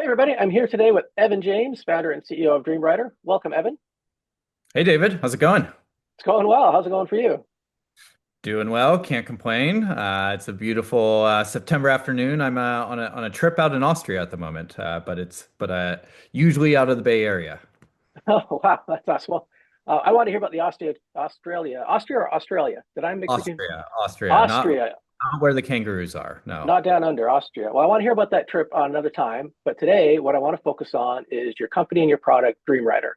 Hey, everybody. I'm here today with Evan James, founder and CEO of Dreamwriter. Welcome, Evan. Hey David, how's it going? It's going well. How's it going for you? Doing well, can't complain. It's a beautiful September afternoon. I'm on a trip out in Austria at the moment, but usually out of the Bay Area. Oh, wow. That's awesome. Well, I want to hear about the Austria or Australia? Did I mix it? Austria, Austria, not where the kangaroos are. No. not down under Austria. Well, I want to hear about that trip on another time. But today, what I want to focus on is your company and your product, Dreamwriter.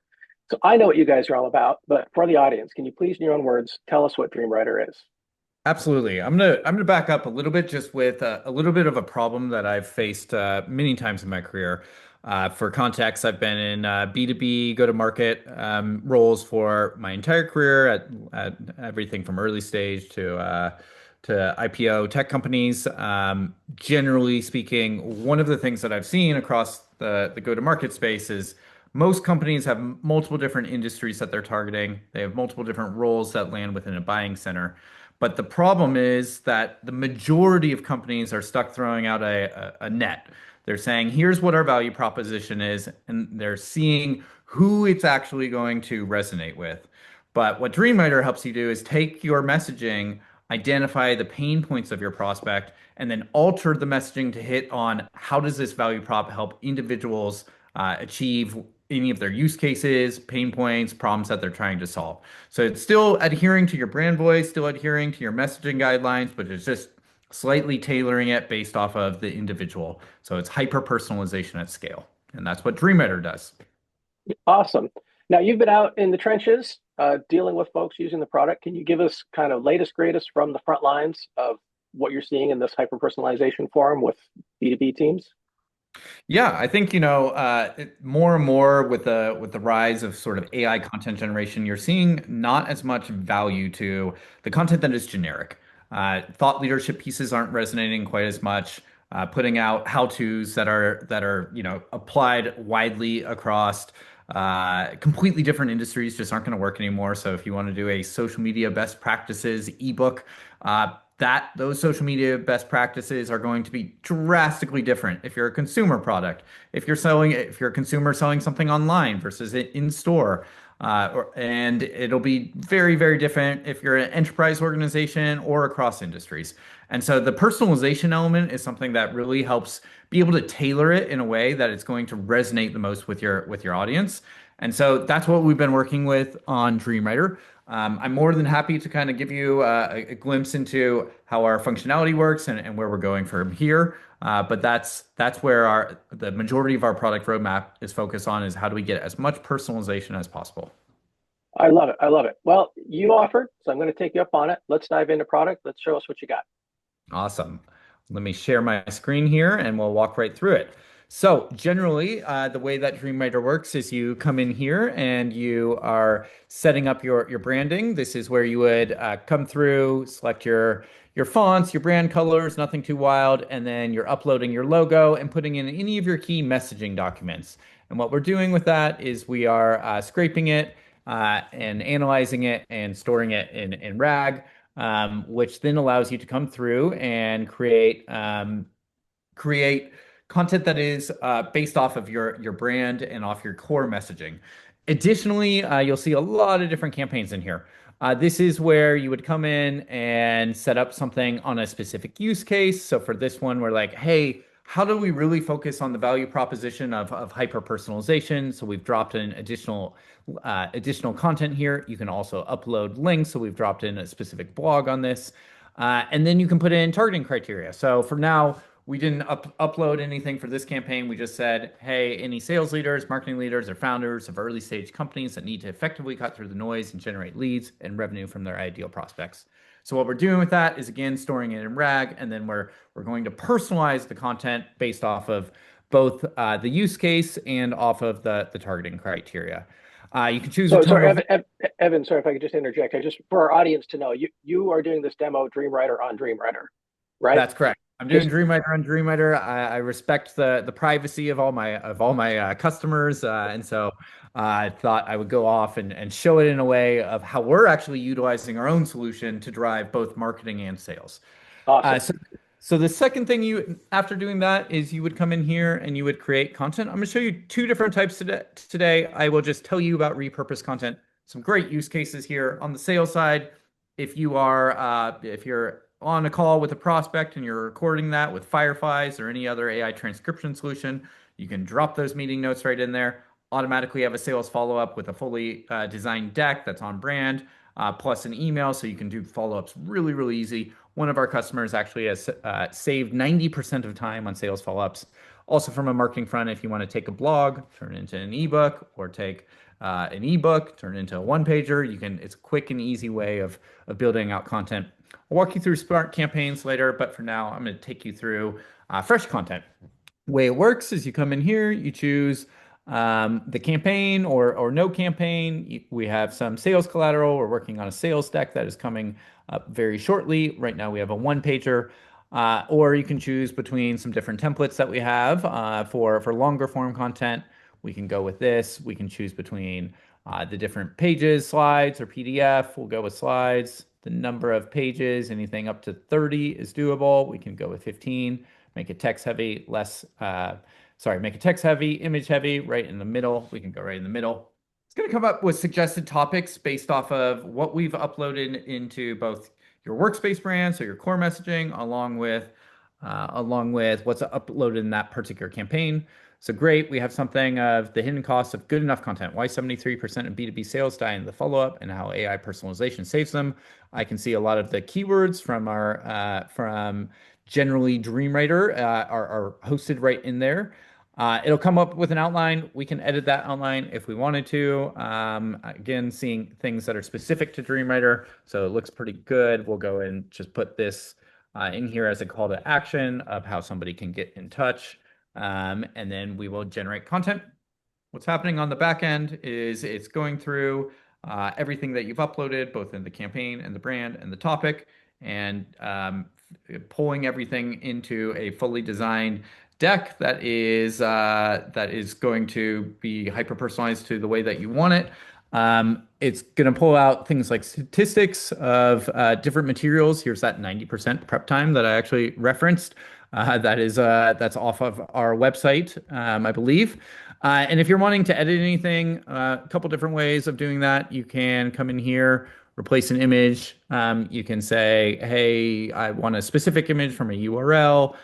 So I know what you guys are all about, but for the audience, can you please, in your own words, tell us what Dreamwriter is? Absolutely. I'm gonna back up a little bit just with a little bit of a problem that I've faced many times in my career. For context, I've been in B2B go-to-market roles for my entire career at everything from early stage to IPO tech companies. Generally speaking, one of the things that I've seen across the go-to-market space is most companies have multiple different industries that they're targeting. They have multiple different roles that land within a buying center. But the problem is that the majority of companies are stuck throwing out a net. They're saying, here's what our value proposition is, and they're seeing who it's actually going to resonate with. But what Dreamwriter helps you do is take your messaging, identify the pain points of your prospect, and then alter the messaging to hit on how does this value prop help individuals achieve any of their use cases, pain points, problems that they're trying to solve. So it's still adhering to your brand voice, still adhering to your messaging guidelines, but it's just slightly tailoring it based off of the individual. So it's hyper personalization at scale. And that's what Dreamwriter does. Awesome. Now, you've been out in the trenches dealing with folks using the product. Can you give us kind of latest, greatest from the front lines of what you're seeing in this hyper personalization forum with B2B teams? Yeah, I think, more and more with the rise of sort of AI content generation, you're seeing not as much value to the content that is generic. Thought leadership pieces aren't resonating quite as much. Putting out how-tos that are applied widely across completely different industries just aren't going to work anymore. So if you want to do a social media best practices ebook, that those social media best practices are going to be drastically different if you're a consumer product, if you're a consumer selling something online versus in store. And it'll be very, very different if you're an enterprise organization or across industries. And so the personalization element is something that really helps be able to tailor it in a way that it's going to resonate the most with your audience. And so that's what we've been working with on Dreamwriter. I'm more than happy to kind of give you a glimpse into how our functionality works and where we're going from here. But that's where the majority of our product roadmap is focused on is how do we get as much personalization as possible. I love it. I love it. Well, you offered, so I'm going to take you up on it. Let's dive into product. Let's show us what you got. Awesome. Let me share my screen here and we'll walk right through it. So generally, the way that Dreamwriter works is you come in here and you are setting up your branding. This is where you would come through, select your fonts, your brand colors, nothing too wild, and then you're uploading your logo and putting in any of your key messaging documents. And what we're doing with that is we are scraping it and analyzing it and storing it in RAG, which then allows you to come through and create content that is based off of your brand and off your core messaging. Additionally, you'll see a lot of different campaigns in here. This is where you would come in and set up something on a specific use case. So for this one, we're like, hey, how do we really focus on the value proposition of hyper personalization? So we've dropped in additional content here. You can also upload links. So we've dropped in a specific blog on this. And then you can put in targeting criteria. So for now, we didn't upload anything for this campaign. We just said, hey, any sales leaders, marketing leaders, or founders of early stage companies that need to effectively cut through the noise and generate leads and revenue from their ideal prospects. So what we're doing with that is again storing it in RAG, and then we're going to personalize the content based off of both the use case and off of the targeting criteria. You can choose a So, tone sorry, of Evan, sorry if I could just interject. I just for our audience to know, you are doing this demo Dreamwriter on Dreamwriter, right? That's correct. I'm doing Just Dreamwriter on Dreamwriter. I respect the privacy of all my customers, and so I thought I would go off and show it in a way of how we're actually utilizing our own solution to drive both marketing and sales. Uh, awesome. so, So the second thing after doing that is you would come in here and you would create content. I'm going to show you two different types today. I will just tell you about repurposed content. Some great use cases here on the sales side. If you're on a call with a prospect and you're recording that with Fireflies or any other AI transcription solution, you can drop those meeting notes right in there. Automatically have a sales follow-up with a fully designed deck that's on brand, plus an email, so you can do follow-ups really, really easy. One of our customers actually has saved 90% of time on sales follow-ups. Also, from a marketing front, if you want to take a blog, turn it into an ebook, or take an ebook, turn it into a one-pager, you can. It's a quick and easy way of building out content. I'll walk you through smart campaigns later, but for now, I'm going to take you through fresh content. Way it works is you come in here, you choose the campaign or no campaign. We have some sales collateral. We're working on a sales deck that is coming up very shortly. Right now, we have a one pager. Or you can choose between some different templates that we have for longer form content. We can go with this. We can choose between the different pages, slides, or PDF. We'll go with slides. The number of pages, anything up to 30 is doable. We can go with 15, make it text heavy, make it text heavy, image heavy, right in the middle. We can go right in the middle. It's going to come up with suggested topics based off of what we've uploaded into both your workspace brand, so your core messaging, along with what's uploaded in that particular campaign. So great, we have something of the hidden costs of good enough content. Why 73% of B2B sales die in the follow-up and how AI personalization saves them. I can see a lot of the keywords from our from generally Dreamwriter are hosted right in there. It'll come up with an outline. We can edit that outline if we wanted to. Again, seeing things that are specific to Dreamwriter, so it looks pretty good. We'll go and just put this in here as a call to action of how somebody can get in touch. And then we will generate content. What's happening on the back end is it's going through everything that you've uploaded, both in the campaign and the brand and the topic, and pulling everything into a fully designed deck that is going to be hyper personalized to the way that you want it. It's going to pull out things like statistics of different materials. Here's that 90% prep time that I actually referenced. That's off of our website, I believe. And if you're wanting to edit anything, a couple different ways of doing that. You can come in here, replace an image. You can say, hey, I want a specific image from a URL.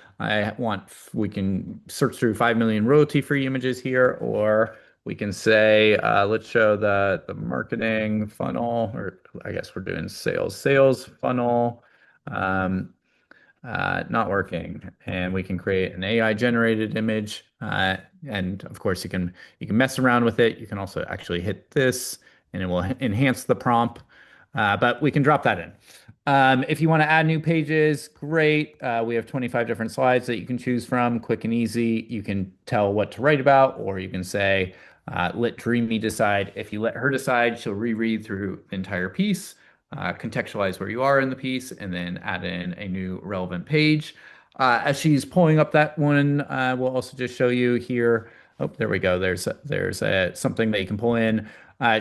We can search through 5 million royalty-free images here, or we can say, let's show the marketing funnel, or I guess we're doing sales funnel. Not working, and we can create an AI generated image, and of course you can mess around with it. You can also actually hit this and it will enhance the prompt, but we can drop that in. If you want to add new pages, great. We have 25 different slides that you can choose from, quick and easy. You can tell what to write about, or you can say, let Dreamy decide. If you let her decide, she'll reread through the entire piece, contextualize where you are in the piece, and then add in a new relevant page. As she's pulling up that one, we'll also just show you here. Oh, there we go. There's something that you can pull in.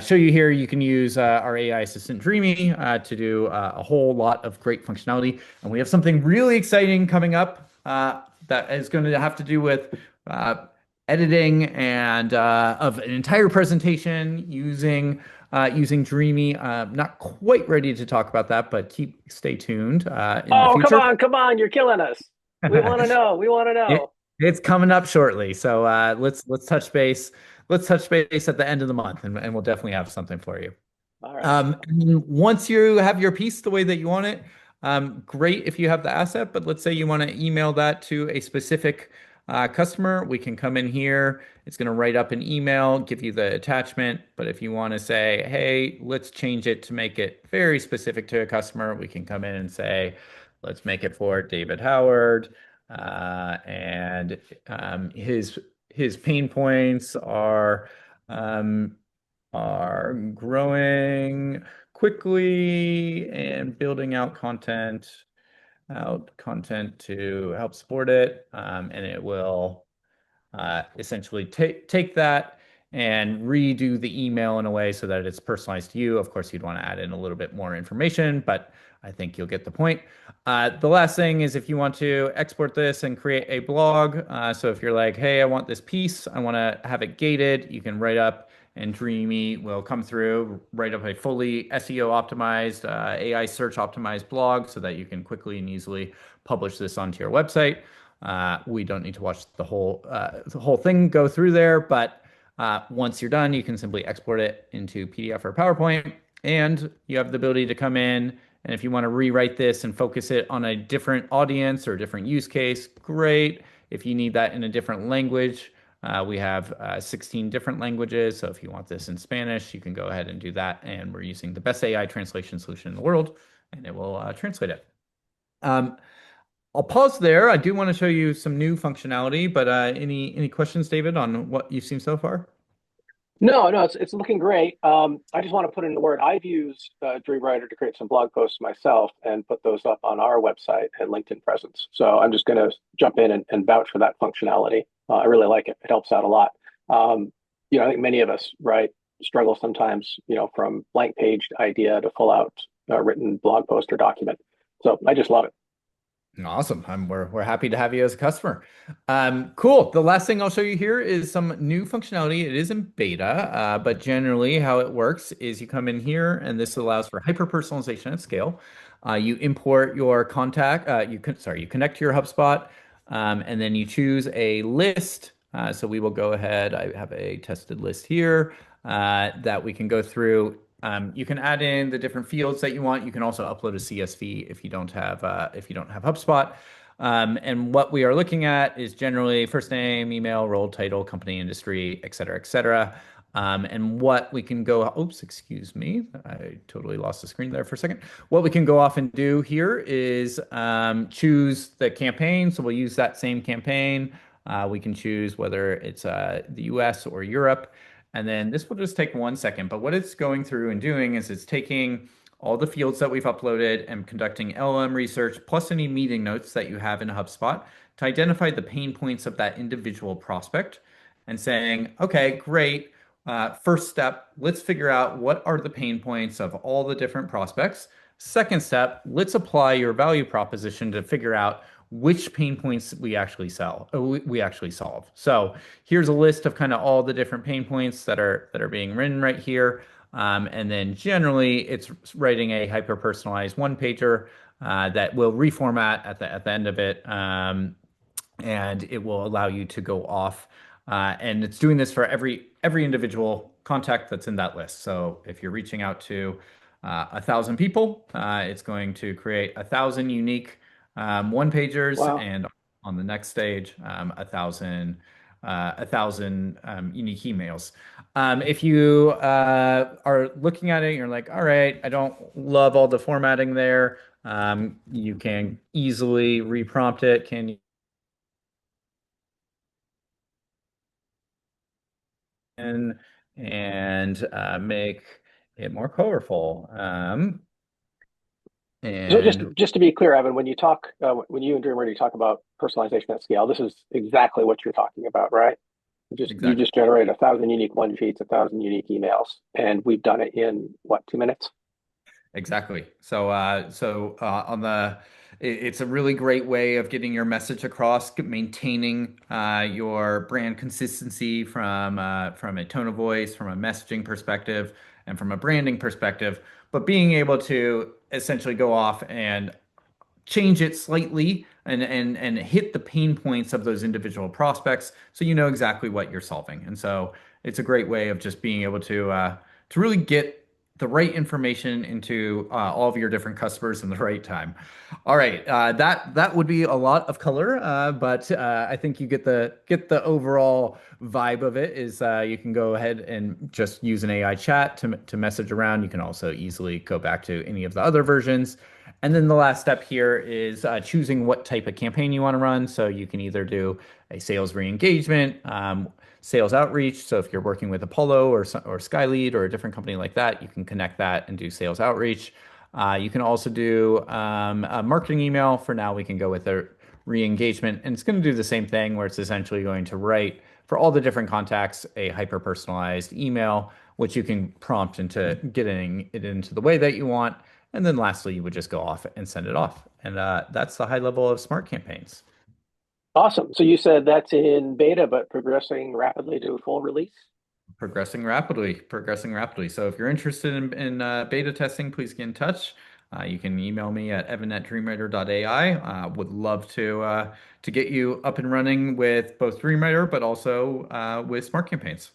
Show you here, you can use our AI assistant Dreamy to do a whole lot of great functionality. And we have something really exciting coming up that is going to have to do with editing and of an entire presentation using Dreamy. Not quite ready to talk about that, but stay tuned in the Oh, future. come on, you're killing us. We want to know. We want to It, know. it's coming up shortly, so let's touch base. Let's touch base at the end of the month, and we'll definitely have something for you. All right. And then once you have your piece the way that you want it, great if you have the asset, but let's say you want to email that to a specific customer, we can come in here. It's going to write up an email, give you the attachment. But if you want to say, hey, let's change it to make it very specific to a customer, we can come in and say, let's make it for David Howard. And his pain points are growing quickly and building out content to help support it. And it will essentially take that and redo the email in a way so that it's personalized to you. Of course, you'd want to add in a little bit more information, but I think you'll get the point. The last thing is if you want to export this and create a blog. So if you're like, hey, I want this piece, I want to have it gated, you can write up and Dreamy will come through, write up a fully SEO optimized, AI search optimized blog so that you can quickly and easily publish this onto your website. We don't need to watch the whole thing go through there, but once you're done, you can simply export it into PDF or PowerPoint, and you have the ability to come in. And if you want to rewrite this and focus it on a different audience or a different use case, great. If you need that in a different language, we have 16 different languages. So if you want this in Spanish, you can go ahead and do that. And we're using the best AI translation solution in the world, and it will translate it. Um, I'll pause there. I do want to show you some new functionality, but any questions, David, on what you've seen so far? No, no, it's looking great. I just want to put in a word. I've used Dreamwriter to create some blog posts myself and put those up on our website and LinkedIn presence. So I'm just going to jump in and vouch for that functionality. I really like it. It helps out a lot. I think many of us, right, struggle sometimes, from blank page idea to full out written blog post or document. So I just love it. Awesome. We're happy to have you as a customer. Cool. The last thing I'll show you here is some new functionality. It is in beta, but generally how it works is you come in here and this allows for hyper personalization at scale. You import your contact, you connect to your HubSpot, and then you choose a list. So we will go ahead. I have a tested list here that we can go through. You can add in the different fields that you want. You can also upload a CSV if you don't have HubSpot. And what we are looking at is generally first name, email, role, title, company, industry, et cetera, et cetera. And what we can go, oops, excuse me, I totally lost the screen there for a second. What we can go off and do here is choose the campaign. So we'll use that same campaign. We can choose whether it's the US or Europe. And then this will just take 1 second. But what it's going through and doing is it's taking all the fields that we've uploaded and conducting LLM research plus any meeting notes that you have in HubSpot to identify the pain points of that individual prospect and saying, okay, great. First step, let's figure out what are the pain points of all the different prospects. Second step, let's apply your value proposition to figure out which pain points we actually we actually solve. So here's a list of kind of all the different pain points that are being written right here. And then generally it's writing a hyper personalized one pager that will reformat at the end of it. And it will allow you to go off. And it's doing this for every individual contact that's in that list. So if you're reaching out to 1,000 people, it's going to create 1,000 unique one pagers, Wow. and on the next stage, 1,000 unique emails. If you are looking at it, you're like, all right, I don't love all the formatting there. You can easily reprompt it. Can and make it more colorful. So just And just to be clear, Evan, when when you and Dreamer talk about personalization at scale, this is exactly what you're talking about, right? You exactly. just generate 1,000 unique one sheets, 1,000 unique emails, and we've done it in what, 2 minutes? Exactly. On it's a really great way of getting your message across, maintaining your brand consistency from a tone of voice, from a messaging perspective, and from a branding perspective, but being able to essentially go off and change it slightly and hit the pain points of those individual prospects so you know exactly what you're solving. And so it's a great way of just being able to really get the right information into all of your different customers in the right time. All right, that would be a lot of color, but I think you get the overall vibe of it. Is you can go ahead and just use an AI chat to message around. You can also easily go back to any of the other versions. And then the last step here is choosing what type of campaign you want to run. So you can either do a sales re-engagement, sales outreach. So if you're working with Apollo or Skylead or a different company like that, you can connect that and do sales outreach. You can also do a marketing email. For now, we can go with a re-engagement, and it's going to do the same thing where it's essentially going to write for all the different contacts, a hyper-personalized email, which you can prompt into getting it into the way that you want. And then lastly, you would just go off and send it off. And that's the high level of smart campaigns. Awesome. So you said that's in beta, but progressing rapidly to full release? Progressing rapidly, progressing rapidly. So if you're interested in beta testing, please get in touch. You can email me at evan@dreamwriter.ai. Would love to get you up and running with both Dreamwriter, but also with Smart Campaigns.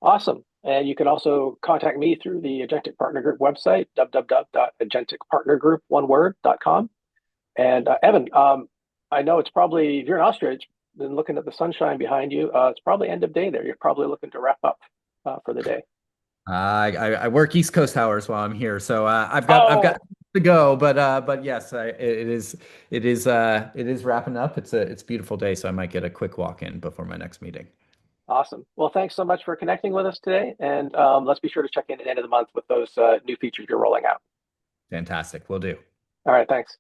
Awesome. And you can also contact me through the Agentic Partner Group website, www.agenticpartnergroup.com. And Evan, I know it's probably, if you're in Austria, it's been looking at the sunshine behind you. It's probably end of day there. You're probably looking to wrap up for the day. I work East Coast hours while I'm here, so I've got Oh, to go. But yes, it is wrapping up. It's a beautiful day, so I might get a quick walk in before my next meeting. awesome. Well, thanks so much for connecting with us today. And let's be sure to check in at the end of the month with those new features you're rolling out. Fantastic, will do. All right, thanks.